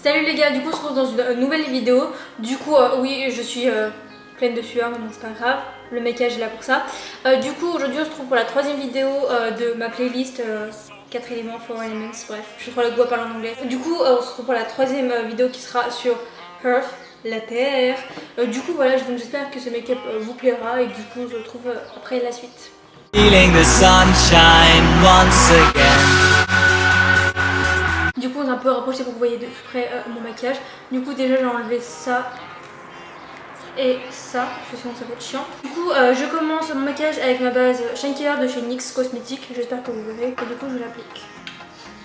Salut les gars, du coup on se retrouve dans une nouvelle vidéo. Du coup oui je suis pleine de sueur mais bon c'est pas grave, le maquillage est là pour ça. Du coup aujourd'hui on se retrouve pour la troisième vidéo de ma playlist 4 éléments, 4 elements, bref je crois le goût à parler en anglais. Du coup on se retrouve pour la troisième vidéo qui sera sur Earth, la Terre. Du coup voilà, donc j'espère que ce make-up vous plaira et du coup on se retrouve après la suite. Feeling the sunshine once again. Du coup on est un peu rapproché pour que vous voyez de plus près mon maquillage. Du coup déjà j'ai enlevé ça et ça, parce que sinon ça va être chiant. Du coup je commence mon maquillage avec ma base Shine Killer de chez NYX Cosmetics. J'espère que vous verrez et du coup je l'applique.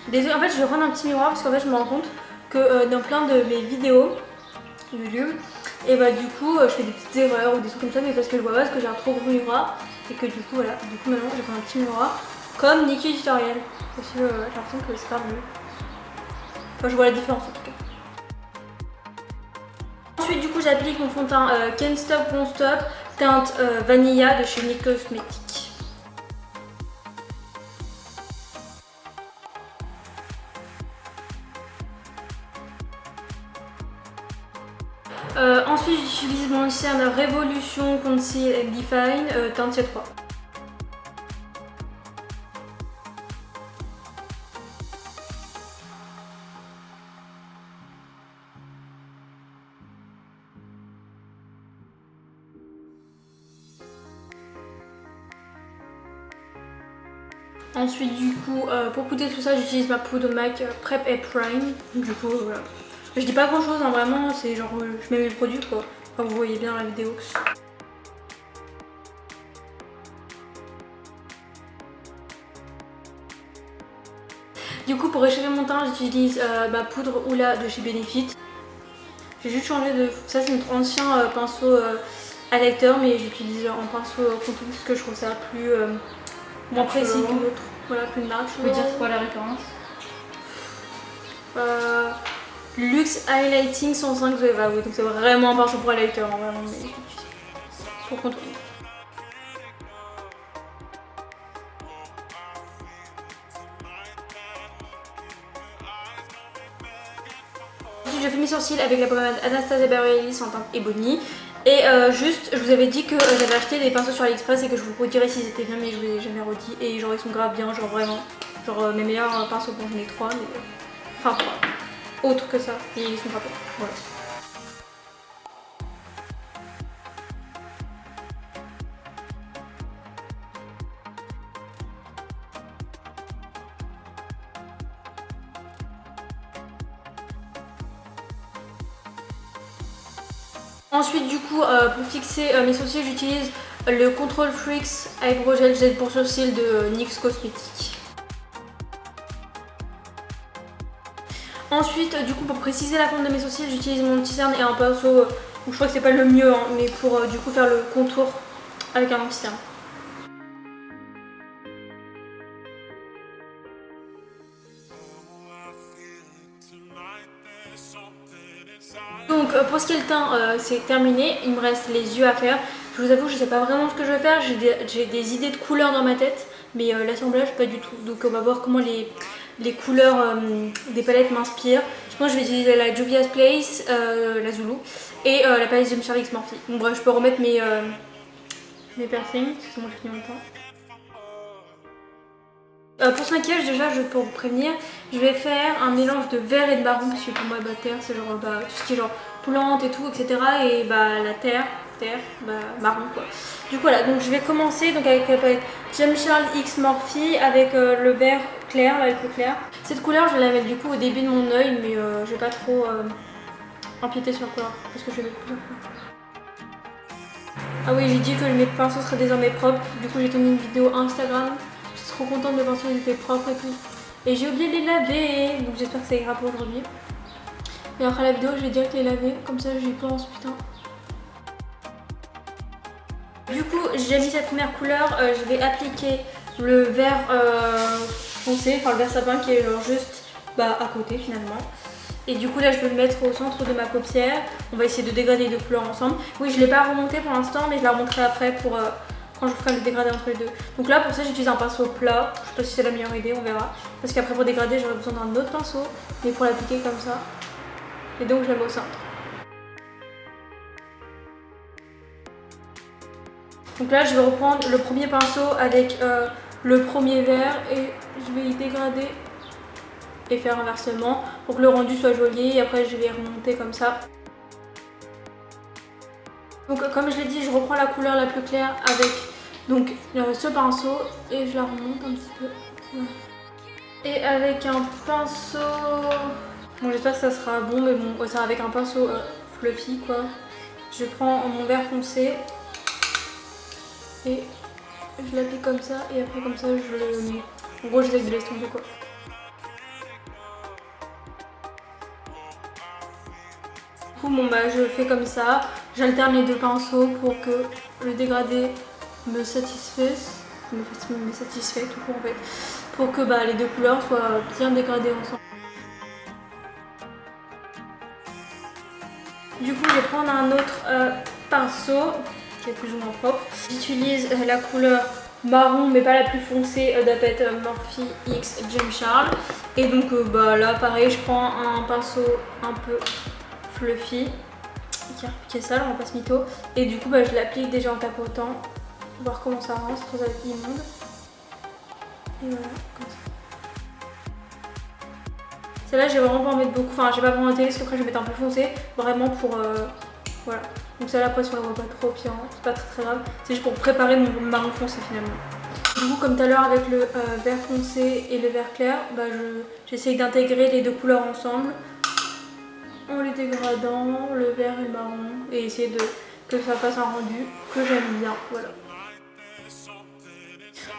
Désolée, en fait je rends un petit miroir parce qu'en fait je me rends compte que dans plein de mes vidéos YouTube, et bah du coup je fais des petites erreurs ou des trucs comme ça, mais parce que je vois pas parce que j'ai un trop gros miroir et que du coup voilà, du coup maintenant je prends un petit miroir comme Nikki Tutorial parce que j'ai l'impression que c'est pas mieux. Enfin je vois la différence en tout cas. Ensuite du coup j'applique mon fond de teint Can't Stop Won't Stop teinte Vanilla de chez NYX Cosmetics. Ensuite j'utilise mon cerne Révolution Conceal and Define teinte C3. Ensuite du coup pour poudrer tout ça j'utilise ma poudre MAC Prep et Prime. Du coup voilà. Je dis pas grand chose hein, vraiment, c'est genre je mets mes produits quoi. Enfin vous voyez bien la vidéo. Du coup pour réchauffer mon teint j'utilise ma poudre Oula de chez Benefit. J'ai juste changé de... Ça c'est notre ancien pinceau à lecteur mais j'utilise en pinceau contour parce que je trouve ça plus... moins précis que l'autre. Voilà, plus natural. Tu peux dire c'est quoi la référence? Luxe Highlighting 105 Zoeva, oui, donc c'est vraiment un pinceau pour highlighter, hein, vraiment, mais pour contourner. Ensuite, je fais mes sourcils avec la pommade Anastasia Beverly Hills en teinte Ebony. Et juste, je vous avais dit que j'avais acheté des pinceaux sur AliExpress et que je vous redirais s'ils étaient bien, mais je vous ai jamais redit. Et genre, ils sont grave bien, genre vraiment. Genre, mes meilleurs pinceaux, bon, j'en ai 3, mais. Enfin, 3. Autre que ça, et ils sont pas bons. Voilà. Ensuite du coup pour fixer mes sourcils j'utilise le Control Freaks Eyebrow Gel pour sourcils de NYX Cosmetics. Ensuite du coup pour préciser la forme de mes sourcils j'utilise mon anti-cerne et un pinceau, je crois que c'est pas le mieux hein, mais pour du coup faire le contour avec un anti-cerne. Donc pour ce qui est le teint c'est terminé, il me reste les yeux à faire. Je vous avoue je sais pas vraiment ce que je vais faire, j'ai des idées de couleurs dans ma tête mais l'assemblage pas du tout. Donc on va voir comment les couleurs des palettes m'inspirent. Je pense que je vais utiliser la Juvia's Place, la Zulu et la palette de Charlie X Morphe. Bon bref je peux remettre mes piercings, parce que moi je finis en même temps. Pour ce maquillage déjà, pour vous prévenir, je vais faire un mélange de vert et de marron parce que pour moi terre c'est genre tout ce qui est genre plante et tout etc. Et la terre marron quoi. Du coup voilà, donc je vais commencer donc avec la palette James Charles X Morphe avec le vert clair, là, avec le clair. Cette couleur je vais la mettre du coup au début de mon œil mais je vais pas trop empiéter sur la couleur parce que je vais mettre plusieurs couleurs. Ah oui j'ai dit que mes pinceaux seraient désormais propres, du coup j'ai tourné une vidéo Instagram. Trop contente de penser qu'ils étaient propres et tout. Et j'ai oublié de les laver, donc j'espère que ça ira pour aujourd'hui. Et après la vidéo, je vais direct les laver, comme ça j'y pense, putain. Du coup, j'ai mis cette première couleur, je vais appliquer le vert foncé, enfin le vert sapin qui est genre juste à côté finalement. Et du coup là je vais le mettre au centre de ma paupière. On va essayer de dégrader les deux couleurs ensemble. Oui, je ne l'ai pas remonté pour l'instant, mais je la remonterai après pour... quand je ferai le dégradé entre les deux. Donc là pour ça j'utilise un pinceau plat, je sais pas si c'est la meilleure idée, on verra. Parce qu'après pour dégrader j'aurai besoin d'un autre pinceau, mais pour l'appliquer comme ça. et donc je la mets au centre. Donc là je vais reprendre le premier pinceau avec le premier vert et je vais y dégrader et faire inversement pour que le rendu soit joli et après je vais remonter comme ça. Donc comme je l'ai dit, je reprends la couleur la plus claire avec donc ce pinceau et je la remonte un petit peu. Voilà. Et avec un pinceau, bon j'espère que ça sera bon, mais bon ça avec un pinceau fluffy quoi. Je prends mon vert foncé et je l'applique comme ça et après comme ça je le... En gros j'essaie de l'estomper quoi. Du coup bon bah je fais comme ça, j'alterne les deux pinceaux pour que le dégradé me satisfasse, me satisfait tout court en fait, pour que bah, les deux couleurs soient bien dégradées ensemble. Du coup je vais prendre un autre pinceau qui est plus ou moins propre. J'utilise la couleur marron mais pas la plus foncée d'Apette Morphe X James Charles. Et donc bah, là pareil je prends un pinceau un peu fluffy qui est sale, on va pas se mytho. Et du coup bah, je l'applique déjà en tapotant, voir comment ça rend, c'est trop immonde. Et voilà, comme ça. Celle-là j'ai vraiment pas en mettre beaucoup, enfin j'ai pas vraiment intérêt parce qu'après je vais mettre un peu foncé, vraiment pour voilà. Donc celle-là après si on la voit pas trop, puis c'est pas très grave, c'est juste pour préparer mon marron foncé finalement. Du coup comme tout à l'heure avec le vert foncé et le vert clair, bah, j'essaye d'intégrer les deux couleurs ensemble en les dégradant, le vert et le marron, et essayer que ça fasse un rendu que j'aime bien, voilà.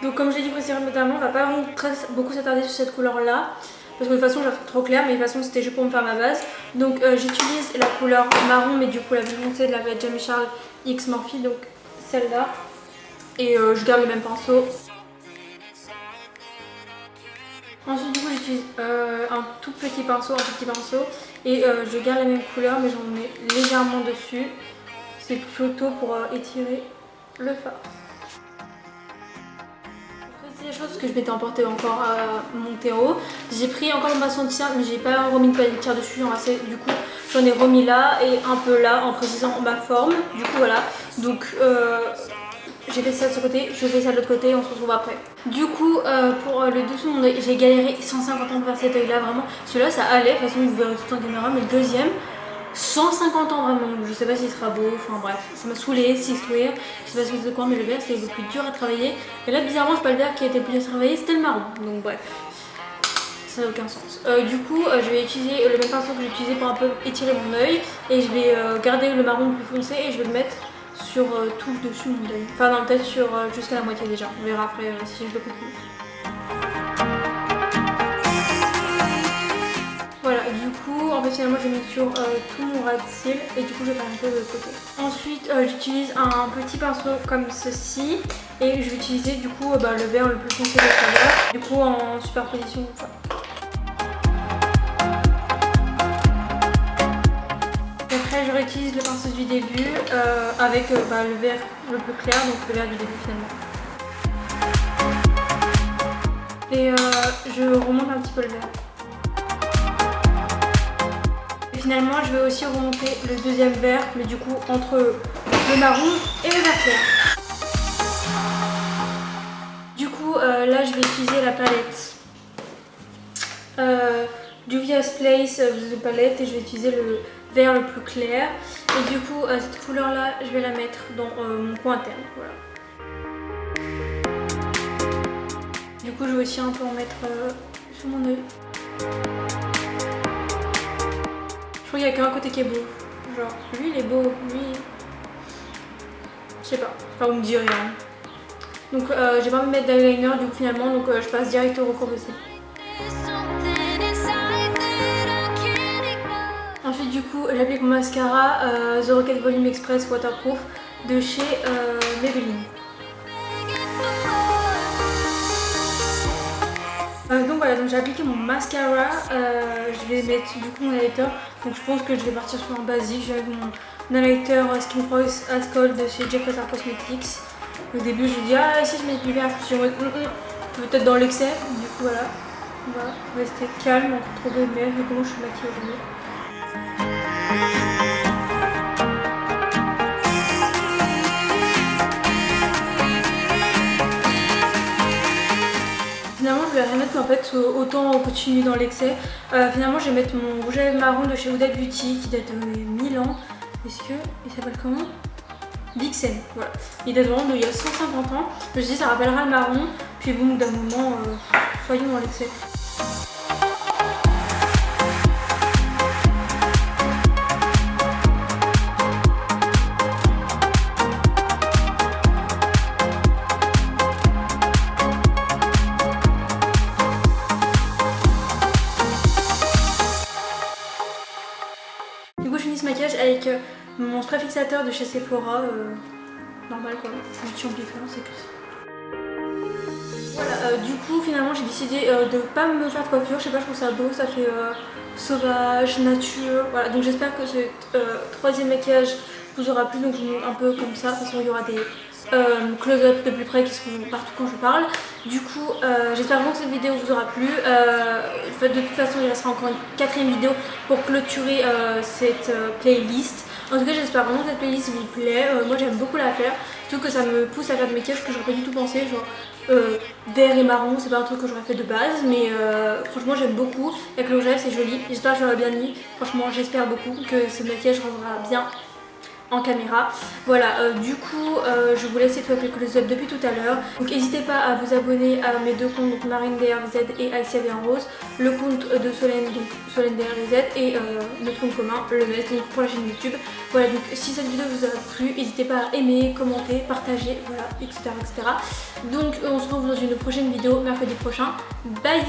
Donc comme je l'ai dit précédemment, on va pas vraiment beaucoup s'attarder sur cette couleur là, parce que de toute façon je la trouve trop claire, mais de toute façon c'était juste pour me faire ma base. Donc j'utilise la couleur marron, mais du coup la plus foncée de la James Charles X Morphe, donc celle-là. Et je garde le même pinceau. Ensuite du coup j'utilise un tout petit pinceau, et je garde la même couleur mais j'en mets légèrement dessus. C'est plutôt pour étirer le fard. C'est des choses que je m'étais emporté encore à mon terreau. J'ai pris encore mon pinceau de cire mais j'ai pas remis de palette de cire dessus, du coup j'en ai remis là et un peu là en précisant ma forme. Du coup voilà, donc j'ai fait ça de ce côté, je fais ça de l'autre côté et on se retrouve après. Du coup pour le dessous de mon œil, j'ai galéré 150 ans pour faire cet œil là vraiment. Celui-là ça allait, de toute façon vous verrez tout en caméra, mais le deuxième 150 ans vraiment, je sais pas s'il sera beau, enfin bref, ça m'a saoulé, c'est sourire, je sais pas ce que c'est quoi, mais le vert c'était le plus dur à travailler. Et là bizarrement c'est pas le vert qui a été le plus dur à travailler, c'était le marron, donc bref, ça n'a aucun sens. Du coup je vais utiliser le même pinceau que j'ai utilisé pour un peu étirer mon œil, et je vais garder le marron le plus foncé et je vais le mettre sur tout le dessus de mon œil. Enfin non, peut-être sur jusqu'à la moitié déjà, on verra après si je le coupe. Voilà, du coup, en fait finalement je mets sur tout mon ras de cils et du coup je vais faire un peu de l'autre côté. Ensuite j'utilise un petit pinceau comme ceci et je vais utiliser du coup le vert le plus foncé de l'intérieur, du coup en superposition comme ça. Et après je réutilise le pinceau du début avec le vert le plus clair, donc le vert du début finalement. Et je remonte un petit peu le vert. Finalement, je vais aussi remonter le deuxième vert, mais du coup entre le marron et le vert clair. Du coup, là, je vais utiliser la palette Juvia's Place de palette et je vais utiliser le vert le plus clair. Et du coup, cette couleur-là, je vais la mettre dans mon coin interne. Voilà. Du coup, je vais aussi un peu en mettre sur mon œil. Je crois qu'il n'y a qu'un côté qui est beau. Genre, lui il est beau, lui. Je sais pas. Enfin, vous me direz rien. Donc, j'ai pas envie de mettre d'eyeliner du coup finalement, donc je passe direct au recours de cils. Ensuite, du coup, j'applique mon mascara The Rocket Volume Express Waterproof de chez Maybelline. Donc voilà, donc j'ai appliqué mon mascara, je vais mettre du coup mon highlighter, donc je pense que je vais partir sur un basique. Je vais avec mon highlighter Skin Price As Cold de chez Jeffree Star Cosmetics. Au début je me dis ah si je mets du vert, je suis en mode peut-être dans l'excès, du coup voilà, on va rester calme, encore trop de mer, vu comment je suis maquillée aujourd'hui. fait, autant continuer dans l'excès. Finalement je vais mettre mon rouge à lèvres marron de chez Huda Beauty qui date de 1000 ans. Est-ce que il s'appelle comment? Vixen, voilà. Il date vraiment d'il y a 150 ans. Je me suis dit ça rappellera le marron. Puis bon, d'un moment, soyons dans l'excès. Du coup je finis ce maquillage avec mon spray fixateur de chez Sephora, normal quoi, du amplifiant, c'est tout. Voilà, du coup finalement j'ai décidé de pas me faire de coiffure, je sais pas, je trouve ça beau, ça fait sauvage, nature, voilà, donc j'espère que ce troisième maquillage vous aura plu, donc je vous montre un peu comme ça, de toute façon il y aura des close-up de plus près qui seront partout quand je parle. Du coup j'espère vraiment que cette vidéo vous aura plu. De toute façon il restera encore une quatrième vidéo pour clôturer cette playlist. En tout cas j'espère vraiment que cette playlist vous plaît. Moi j'aime beaucoup la faire, surtout que ça me pousse à faire des maquillages que j'aurais pas du tout pensé, genre vert et marron, c'est pas un truc que j'aurais fait de base, mais franchement j'aime beaucoup. Avec le rouge à lèvres c'est joli, j'espère que j'aurai bien mis, franchement j'espère beaucoup que ce maquillage rendra bien en caméra. Voilà, du coup je vous laisse avec le close-up depuis tout à l'heure. Donc n'hésitez pas à vous abonner à mes deux comptes, donc Marine DRZ et Alexia Bien Rose, le compte de Solène, donc Solène DRZ, et notre compte commun, le MES, donc pour la chaîne YouTube. Voilà, donc si cette vidéo vous a plu, n'hésitez pas à aimer, commenter, partager, voilà, etc. etc. Donc on se retrouve dans une prochaine vidéo mercredi prochain. Bye!